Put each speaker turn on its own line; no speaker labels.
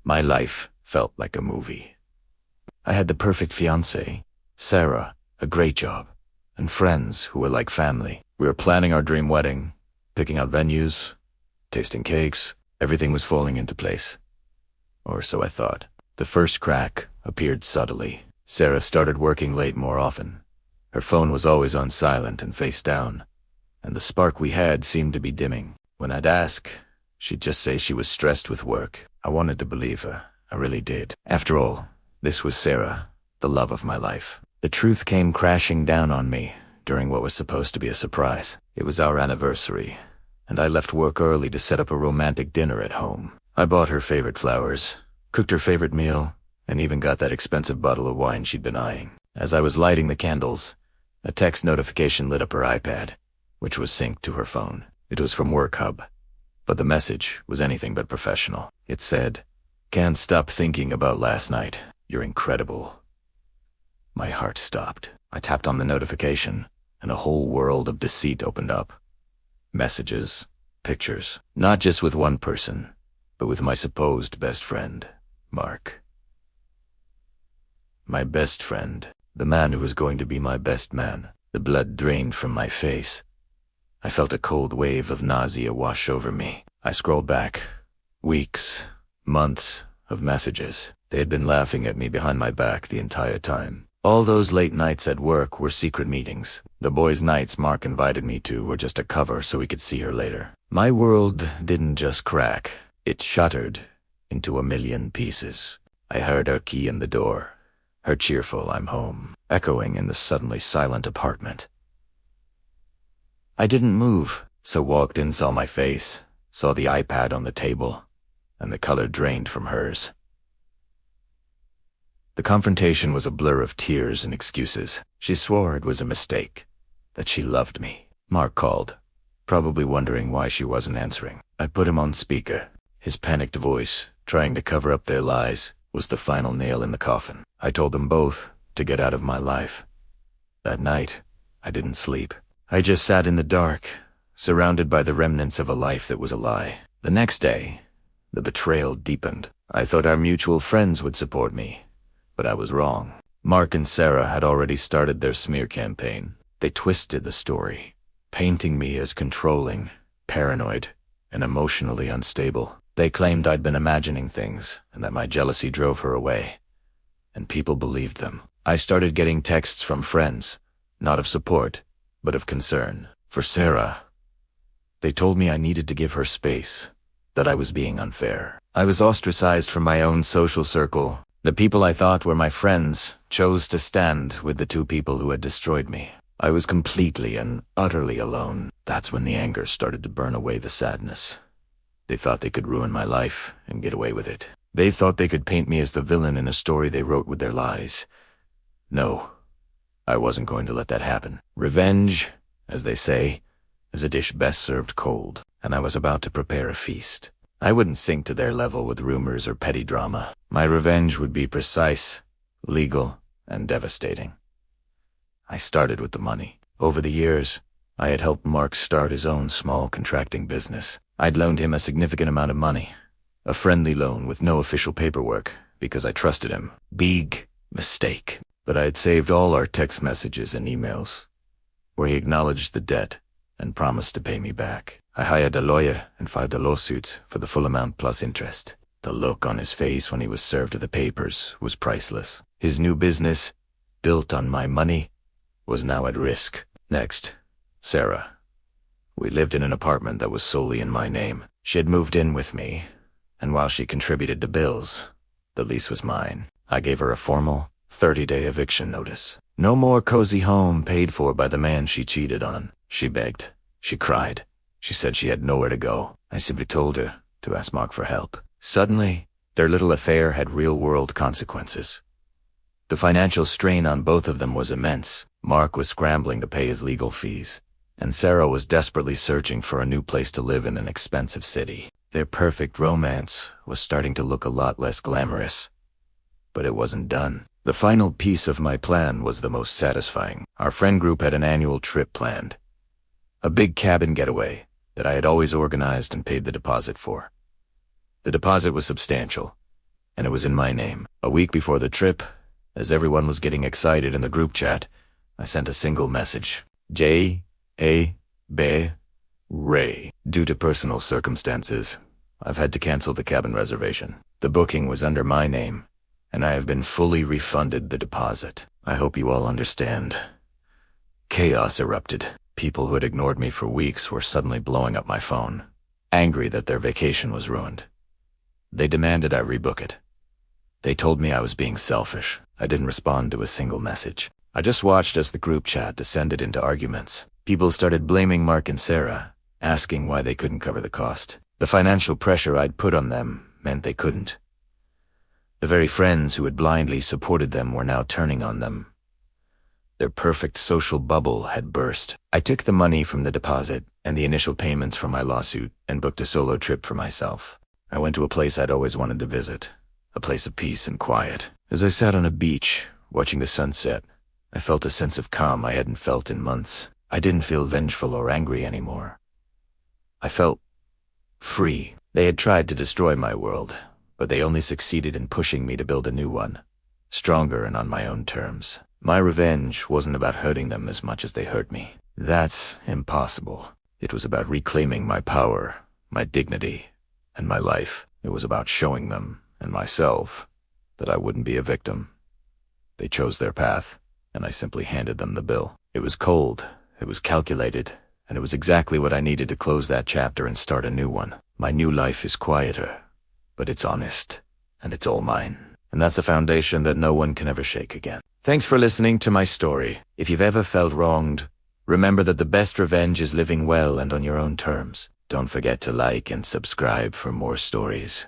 My life felt like a movie. I had the perfect fiancée, Sarah, a great job, and friends who were like family. We were planning our dream wedding, picking out venues, tasting cakes. Everything was falling into place. Or so I thought. The first crack appeared subtly. Sarah started working late more often. Her phone was always on silent and face down, and the spark we had seemed to be dimming. When I'd ask, she'd just say she was stressed with work. I wanted to believe her. I really did. After all, this was Sarah, the love of my life. The truth came crashing down on me during what was supposed to be a surprise. It was our anniversary, and I left work early to set up a romantic dinner at home. I bought her favorite flowers, cooked her favorite meal, and even got that expensive bottle of wine she'd been eyeing. As I was lighting the candles, a text notification lit up her iPad, which was synced to her phone. It was from Work Hub, but the message was anything but professional. It said, "Can't stop thinking about last night. You're incredible." My heart stopped. I tapped on the notification, and a whole world of deceit opened up. Messages, pictures, not just with one person, but with my supposed best friend, Mark. My best friend, the man who was going to be my best man. The blood drained from my face. I felt a cold wave of nausea wash over me. I scrolled back. Weeks, months of messages. They had been laughing at me behind my back the entire time. All those late nights at work were secret meetings. The boys' nights Mark invited me to were just a cover so we could see her later. My world didn't just crack. It shuttered into a million pieces. I heard her key in the door, her cheerful "I'm home," echoing in the suddenly silent apartment. I didn't move, so walked in, saw my face, saw the iPad on the table, and the color drained from hers. The confrontation was a blur of tears and excuses. She swore it was a mistake, that she loved me. Mark called, probably wondering why she wasn't answering. I put him on speaker. His panicked voice, trying to cover up their lies, was the final nail in the coffin. I told them both to get out of my life. That night, I didn't sleep. I just sat in the dark, surrounded by the remnants of a life that was a lie. The next day, the betrayal deepened. I thought our mutual friends would support me, but I was wrong. Mark and Sarah had already started their smear campaign. They twisted the story, painting me as controlling, paranoid, and emotionally unstable. They claimed I'd been imagining things and that my jealousy drove her away. And people believed them. I started getting texts from friends, not of support, but of concern. For Sarah, they told me I needed to give her space, that I was being unfair. I was ostracized from my own social circle. The people I thought were my friends chose to stand with the two people who had destroyed me. I was completely and utterly alone. That's when the anger started to burn away the sadness. They thought they could ruin my life and get away with it. They thought they could paint me as the villain in a story they wrote with their lies. No, I wasn't going to let that happen. Revenge, as they say, is a dish best served cold, and I was about to prepare a feast. I wouldn't sink to their level with rumors or petty drama. My revenge would be precise, legal, and devastating. I started with the money. Over the years, I had helped Mark start his own small contracting business. I'd loaned him a significant amount of money, a friendly loan with no official paperwork, because I trusted him. Big mistake. But I had saved all our text messages and emails, where he acknowledged the debt and promised to pay me back. I hired a lawyer and filed a lawsuit for the full amount plus interest. The look on his face when he was served with the papers was priceless. His new business, built on my money, was now at risk. Next, Sarah. We lived in an apartment that was solely in my name. She had moved in with me, and while she contributed to bills, the lease was mine. I gave her a formal 30-day eviction notice. No more cozy home paid for by the man she cheated on. She begged. She cried. She said she had nowhere to go. I simply told her to ask Mark for help. Suddenly, their little affair had real-world consequences. The financial strain on both of them was immense. Mark was scrambling to pay his legal fees, and Sarah was desperately searching for a new place to live in an expensive city. Their perfect romance was starting to look a lot less glamorous. But it wasn't done. The final piece of my plan was the most satisfying. Our friend group had an annual trip planned. A big cabin getaway that I had always organized and paid the deposit for. The deposit was substantial, and it was in my name. A week before the trip, as everyone was getting excited in the group chat, I sent a single message. J.A. Be Ray. Due to personal circumstances, I've had to cancel the cabin reservation. The booking was under my name, and I have been fully refunded the deposit. I hope you all understand. Chaos erupted. People who had ignored me for weeks were suddenly blowing up my phone, angry that their vacation was ruined. They demanded I rebook it. They told me I was being selfish. I didn't respond to a single message. I just watched as the group chat descended into arguments. People started blaming Mark and Sarah, asking why they couldn't cover the cost. The financial pressure I'd put on them meant they couldn't. The very friends who had blindly supported them were now turning on them. Their perfect social bubble had burst. I took the money from the deposit and the initial payments from my lawsuit and booked a solo trip for myself. I went to a place I'd always wanted to visit, a place of peace and quiet. As I sat on a beach, watching the sunset, I felt a sense of calm I hadn't felt in months. I didn't feel vengeful or angry anymore. I felt free. They had tried to destroy my world, but they only succeeded in pushing me to build a new one, stronger and on my own terms. My revenge wasn't about hurting them as much as they hurt me. That's impossible. It was about reclaiming my power, my dignity, and my life. It was about showing them, and myself, that I wouldn't be a victim. They chose their path, and I simply handed them the bill. It was cold, it was calculated, and it was exactly what I needed to close that chapter and start a new one. My new life is quieter, but it's honest, and it's all mine. And that's a foundation that no one can ever shake again. Thanks for listening to my story. If you've ever felt wronged, remember that the best revenge is living well and on your own terms. Don't forget to like and subscribe for more stories.